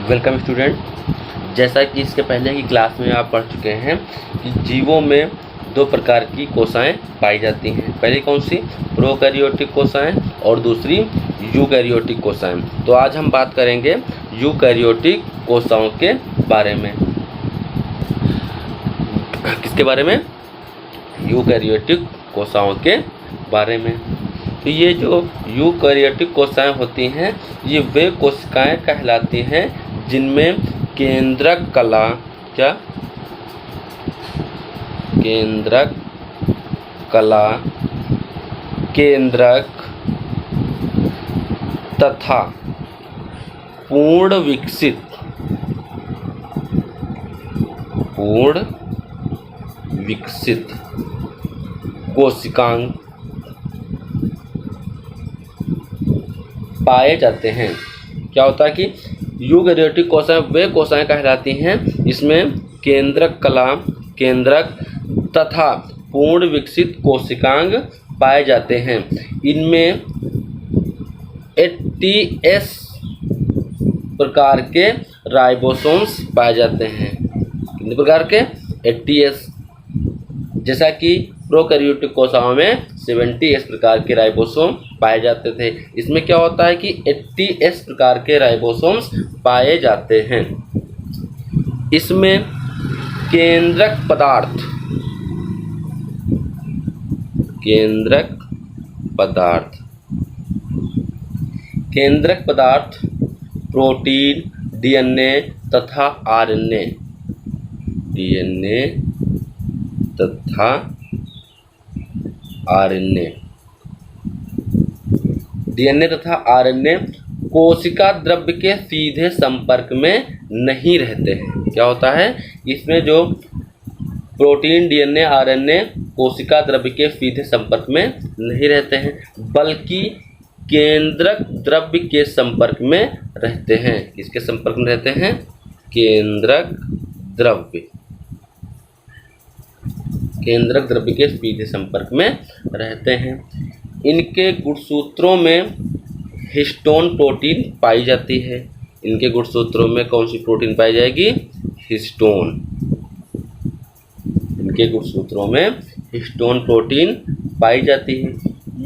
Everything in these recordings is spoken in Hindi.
Welcome student. जैसा कि इसके पहले की क्लास में आप पढ़ चुके हैं कि जीवों में दो प्रकार की कोशिकाएं पाई जाती हैं। पहली कौन सी? प्रोकैरियोटिक कोशिकाएं और दूसरी यूकैरियोटिक कोशिकाएं। तो आज हम बात करेंगे यूकैरियोटिक कोशिकाओं के बारे में। किसके बारे में? यूकैरियोटिक कोशिकाओं के बारे में। तो ये जो यूकैरियोटिक कोशिकाएं होती हैं, ये वे कोशिकाएं कहलाती हैं जिनमें केंद्रक कला केंद्रक तथा पूर्ण विकसित कोशिकांग पाए जाते हैं। क्या होता है कि यूकैरियोटिक कोशिकाएं वे कोशिकाएं कहलाती हैं इसमें केंद्रक तथा पूर्ण विकसित कोशिकांग पाए जाते हैं। इनमें 80S प्रकार के राइबोसोम्स पाए जाते हैं। कितने प्रकार के? 80S। जैसा कि प्रोकैरियोटिक कोशिकाओं में 70S प्रकार के राइबोसोम पाए जाते थे। इसमें क्या होता है कि 80S प्रकार के राइबोसोम्स पाए जाते हैं। इसमें केंद्रक पदार्थ प्रोटीन, डीएनए तथा आरएनए कोशिका द्रव्य के सीधे संपर्क में नहीं रहते हैं। क्या होता है? इसमें जो प्रोटीन, डीएनए, आरएनए कोशिका द्रव्य के सीधे संपर्क में नहीं रहते हैं, बल्कि केंद्रक द्रव्य के संपर्क में रहते हैं। किसके संपर्क में रहते हैं? केंद्रक द्रव्य के सीधे संपर्क में रहते हैं। इनके गुणसूत्रों में हिस्टोन प्रोटीन पाई जाती है। इनके गुणसूत्रों में कौन सी प्रोटीन पाई जाएगी? हिस्टोन। इनके गुणसूत्रों में हिस्टोन प्रोटीन पाई जाती है।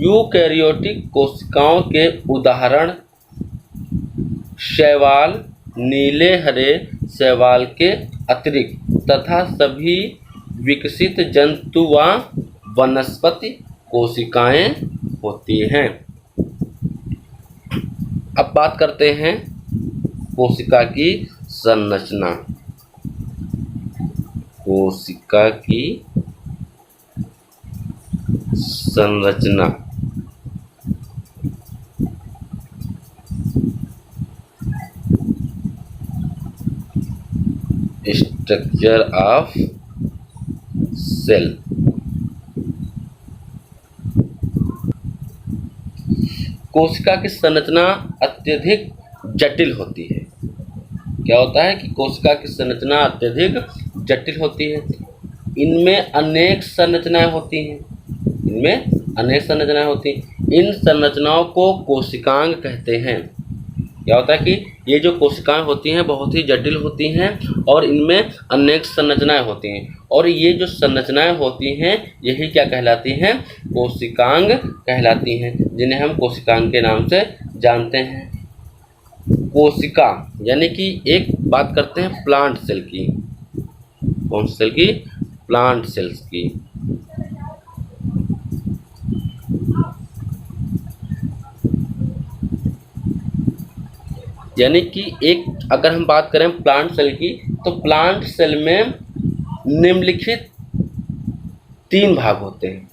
यूकैरियोटिक कोशिकाओं के उदाहरण शैवाल, नीले हरे शैवाल के अतिरिक्त तथा सभी विकसित जंतु व वनस्पति कोशिकाएं होती हैं। अब बात करते हैं कोशिका की संरचना। Structure of cell. कोशिका की संरचना अत्यधिक जटिल होती है। क्या होता है कि कोशिका की संरचना अत्यधिक जटिल होती है। इनमें अनेक संरचनाएं होती हैं। इन संरचनाओं को कोशिकांग कहते हैं। क्या होता है कि ये जो कोशिकाएं होती हैं बहुत ही जटिल होती हैं और इनमें अनेक संरचनाएं होती हैं, और ये जो संरचनाएं होती हैं यही क्या कहलाती हैं? कोशिकांग कहलाती हैं, जिन्हें हम कोशिकांग के नाम से जानते हैं। कोशिका यानी कि एक बात करते हैं प्लांट सेल की। कौन सी सेल की? प्लांट सेल्स की। यानी कि एक अगर हम बात करें प्लांट सेल की, तो प्लांट सेल में निम्नलिखित 3 भाग होते हैं।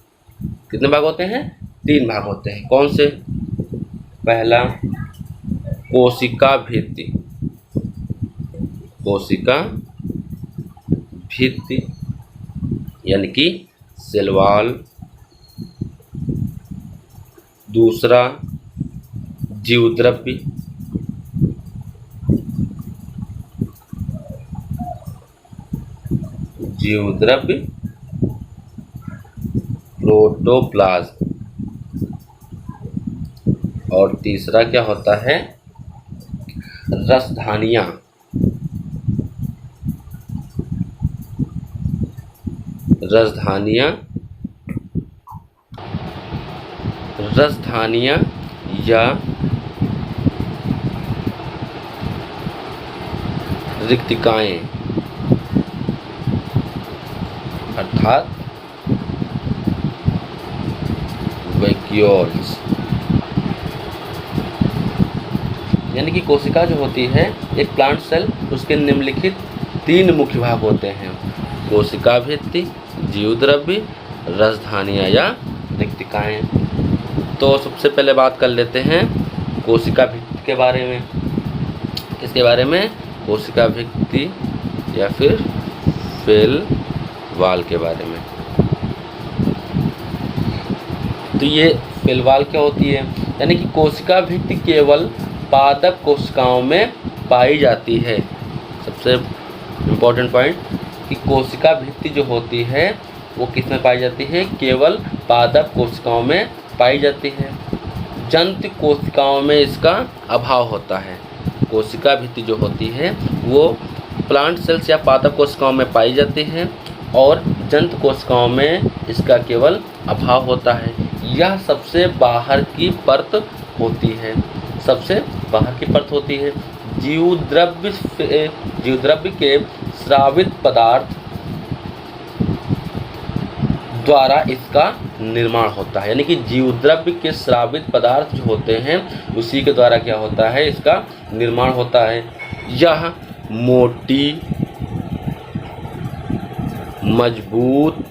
कितने भाग होते हैं? 3 भाग होते हैं। कौन से? पहला कोशिका भित्ति यानी कि सेल वॉल। दूसरा जीवद्रव्य। प्रोटोप्लाज्म। और तीसरा क्या होता है? रसधानियाँ रसधानियाँ या रिक्तिकाएँ अर्थात वैक्यूल्स। यानी कि कोशिका जो होती है एक प्लांट सेल, उसके निम्नलिखित 3 मुख्य भाग होते हैं: कोशिका भित्ति, जीवद्रव्य, रसधानियाँ या रिक्तिकाएँ। तो सबसे पहले बात कर लेते हैं कोशिका भित्ति के बारे में। किसके बारे में? कोशिका भित्ति या फिर सेल वॉल के बारे में। तो ये सेल वॉल क्या होती है? यानी कि कोशिका भित्ति केवल पादप कोशिकाओं में पाई जाती है। सबसे इम्पोर्टेंट पॉइंट कि कोशिका भित्ति जो होती है वो किस में पाई जाती है? केवल पादप कोशिकाओं में पाई जाती है। जंतु कोशिकाओं में इसका अभाव होता है। कोशिका भित्ति जो होती है वो प्लांट सेल्स या पादप कोशिकाओं में पाई जाती है और जंतु कोशिकाओं में इसका केवल अभाव होता है। यह सबसे बाहर की परत होती है। सबसे बाहर की परत होती है। जीवद्रव्य के स्रावित पदार्थ द्वारा इसका निर्माण होता है। यानी कि जीवद्रव्य के स्रावित पदार्थ जो होते हैं उसी के द्वारा क्या होता है? इसका निर्माण होता है। यह मोटी, मजबूत,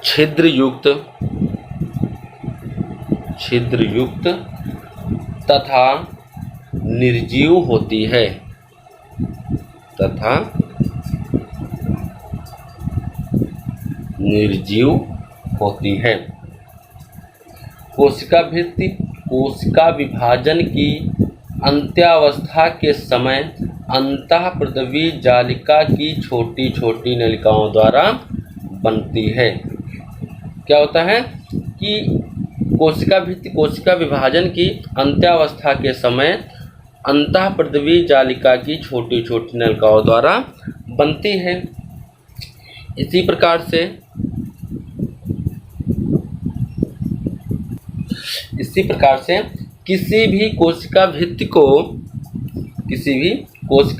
छिद्रयुक्त तथा निर्जीव होती है। कोशिका भित्ति कोशिका विभाजन की अंत्यावस्था के समय अंतःप्रदवी जालिका की छोटी छोटी नलिकाओं द्वारा बनती है। क्या होता है कि कोशिका भित्ति कोशिका विभाजन की अंत्यावस्था के समय अंतःप्रदवी जालिका की छोटी छोटी नलिकाओं द्वारा बनती है। इसी प्रकार से किसी भी कोशिका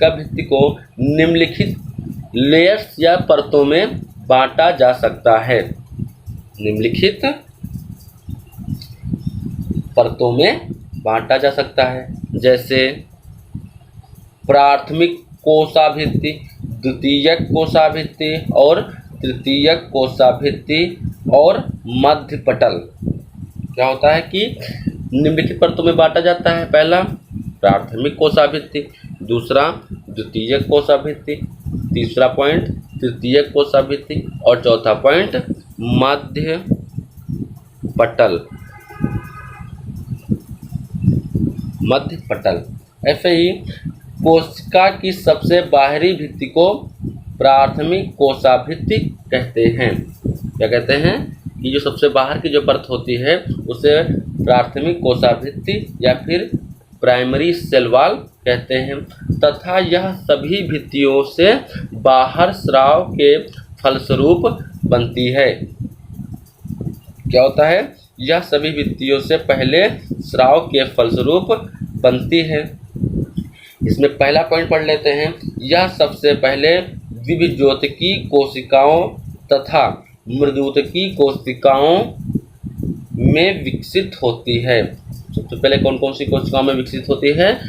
भित्ति को निम्नलिखित लेयर्स या परतों में बांटा जा सकता है। निम्नलिखित परतों में बांटा जा सकता है, जैसे प्राथमिक कोशाभित्ति, द्वितीयक कोशाभित्ति और तृतीयक कोशाभित्ति और मध्य पटल। क्या होता है कि निम्नलिखित परतों में बांटा जाता है। पहला प्राथमिक कोशाभित्ति, दूसरा द्वितीयक कोशाभित्ति, तीसरा पॉइंट तृतीयक कोशाभित्ति और चौथा पॉइंट मध्य पटल। ऐसे ही कोशिका की सबसे बाहरी भित्ति को प्राथमिक कोशाभित्ति कहते हैं। क्या कहते हैं कि जो सबसे बाहर की जो परत होती है उसे प्राथमिक कोशाभित्ति या फिर प्राइमरी सेल वॉल कहते हैं, तथा यह सभी भित्तियों से बाहर स्राव के फलस्वरूप बनती है। क्या होता है? यह सभी भित्तियों से पहले स्राव के फलस्वरूप बनती है। इसमें पहला पॉइंट पढ़ लेते हैं। यह सबसे पहले द्विबीजोतकी कोशिकाओं तथा मृदुतकी कोशिकाओं में विकसित होती है। सबसे पहले कौन कौन सी कोशिकाओं में विकसित होती है?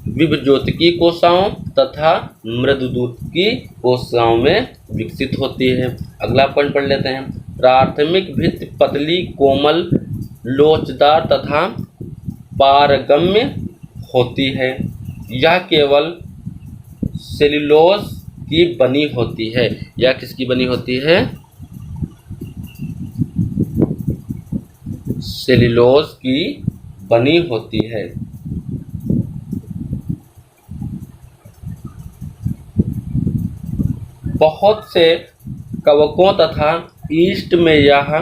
द्विबीजोतकी कोशिकाओं तथा मृदुतकी कोशिकाओं में विकसित होती है। अगला पॉइंट पढ़ लेते हैं। प्राथमिक भित्ति पतली, कोमल, लोचदार तथा पारगम्य होती है। यह केवल सेल्यूलोज की बनी होती है। यह किसकी बनी होती है? सेल्यूलोज की बनी होती है। बहुत से कवकों तथा ईस्ट में यह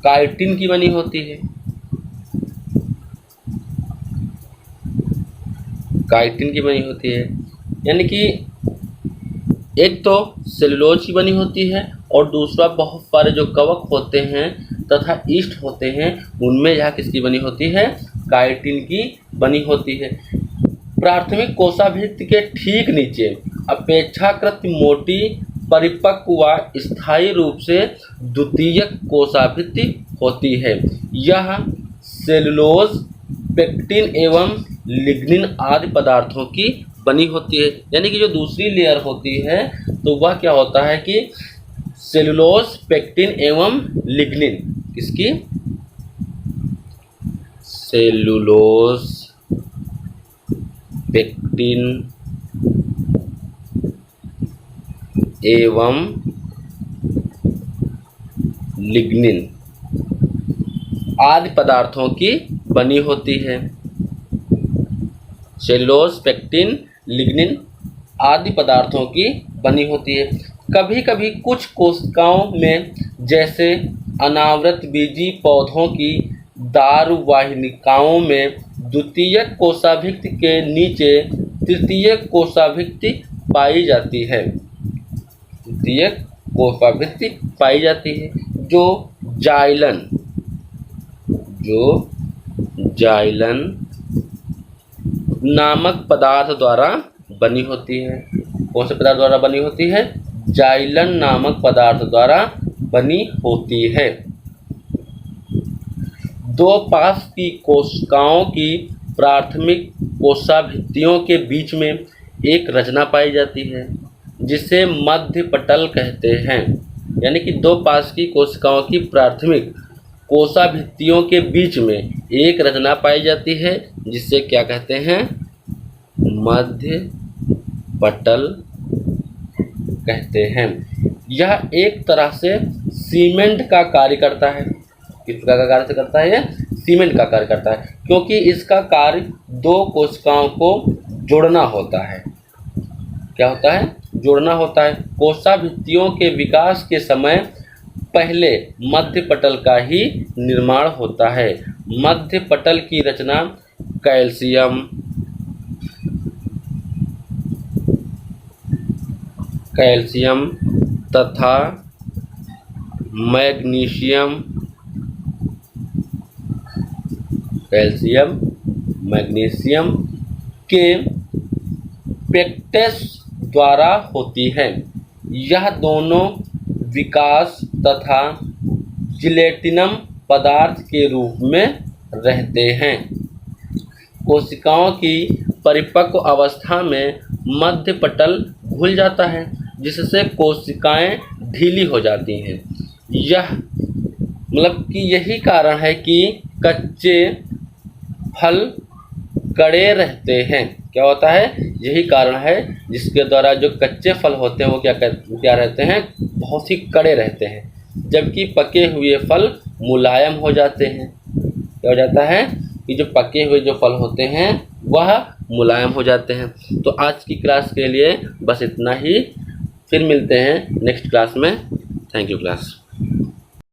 काइटिन की बनी होती है। यानी कि एक तो सेलुलोज की बनी होती है और दूसरा बहुत सारे जो कवक होते हैं तथा ईस्ट होते हैं उनमें यह किसकी बनी होती है, काइटिन की बनी होती है। प्राथमिक कोशाभित्ति के ठीक नीचे अपेक्षाकृत मोटी परिपक्व व स्थायी रूप से द्वितीयक कोशाभित्ति होती है। यह सेलुलोज, पेक्टिन एवं लिग्निन आदि पदार्थों की बनी होती है। यानी कि जो दूसरी लेयर होती है तो वह क्या होता है कि सेलुलोज, पेक्टिन एवं लिग्निन, किसकी, सेलुलोज, पेक्टिन एवं लिग्निन आदि पदार्थों की बनी होती है। सेलुलोज, पेक्टिन, लिग्निन आदि पदार्थों की बनी होती है। कभी कभी कुछ कोशिकाओं में, जैसे अनावृत बीजी पौधों की दारुवाहिनिकाओं में, द्वितीयक कोशाभित्ति के नीचे तृतीयक कोशाभित्ति पाई जाती है। तृतीयक कोशाभित्ति पाई जाती है जो जाइलन नामक पदार्थ द्वारा बनी होती है। कौन से पदार्थ द्वारा बनी होती है, जाइलन नामक पदार्थ द्वारा बनी होती है। दो पास की कोशिकाओं की प्राथमिक कोशाभित्तियों के बीच में एक रचना पाई जाती है जिसे मध्य पटल कहते हैं। यानी कि दो पास की कोशिकाओं की प्राथमिक कोशाभित्तियों के बीच में एक रचना पाई जाती है जिसे क्या कहते हैं, मध्य पटल कहते हैं। यह एक तरह से सीमेंट का कार्य करता है। किस प्रकार का कार्य करता है, यह सीमेंट का कार्य करता है क्योंकि इसका कार्य दो कोशिकाओं को जोड़ना होता है। क्या होता है, जोड़ना होता है। कोशाभित्तियों के विकास के समय पहले मध्य पटल का ही निर्माण होता है। मध्य पटल की रचना कैल्शियम तथा मैग्नीशियम के पेक्टेस द्वारा होती है। यह दोनों विकास तथा जिलेटिनम पदार्थ के रूप में रहते हैं। कोशिकाओं की परिपक्व अवस्था में मध्य पटल घुल जाता है जिससे कोशिकाएं ढीली हो जाती हैं। यह मतलब कि यही कारण है कि कच्चे फल कड़े रहते हैं। क्या होता है, यही कारण है जिसके द्वारा जो कच्चे फल होते हैं वो क्या रहते हैं, बहुत ही कड़े रहते हैं, जबकि पके हुए फल मुलायम हो जाते हैं। क्या हो जाता है कि जो पके हुए जो फल होते हैं वह मुलायम हो जाते हैं। तो आज की क्लास के लिए बस इतना ही, फिर मिलते हैं नेक्स्ट क्लास में। Thank you class.